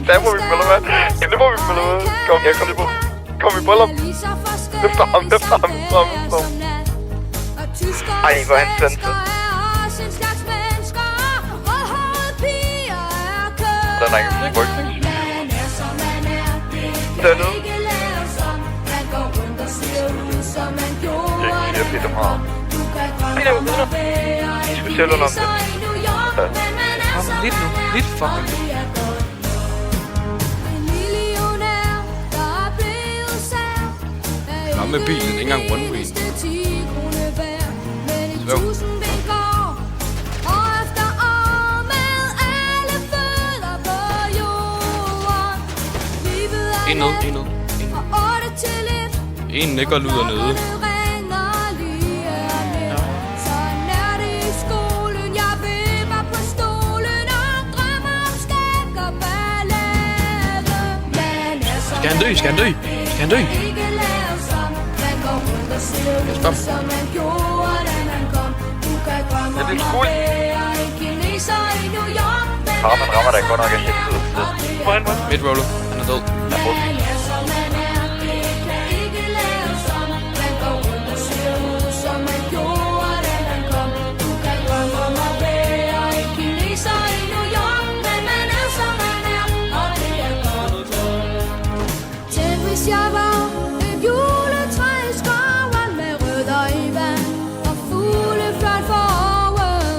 Stabber vi dem, eller hvad? Knipper vi dem, eller hvad? Kom, jeg kom lige på. Kom i boller. Efter ham. Ej, hvor er han sanset. Der er ikke en rygning. Dernede. Jeg siger Peter meget. Peter, I skulle selv under om det. Ja. Lidt nu. Lidt fucking nu. Nå med bilen, ikke engang one-way. Jo. En ned. En ligger luder nede. Skal han dø? Stop. Det er lidt skuld. Man rammer da godt nok af helvede. Midroller. Han er død. Jeg var et juletræ i skoven med rødder i vand og fuglefløjt foråret.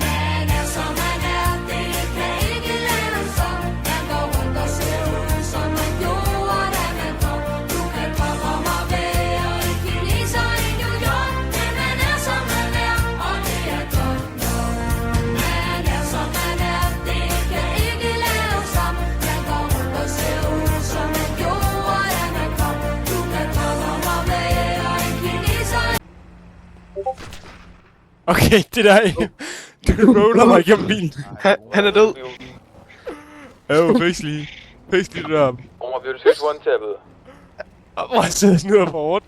Man er som man er, det kan ikke lade som. Man går rundt og ser ud som man gjorde, da man kom. Du kan drømme om at være en kineser i New York, men man er som man er, og det er godt nok. Man er som man er, det kan ikke lade som. Okay, det der du roller mig igennem bilen. Han er død. Jo, Paisley det der. Over 6 one-tappet. Hvor sidder nu og for hårdt.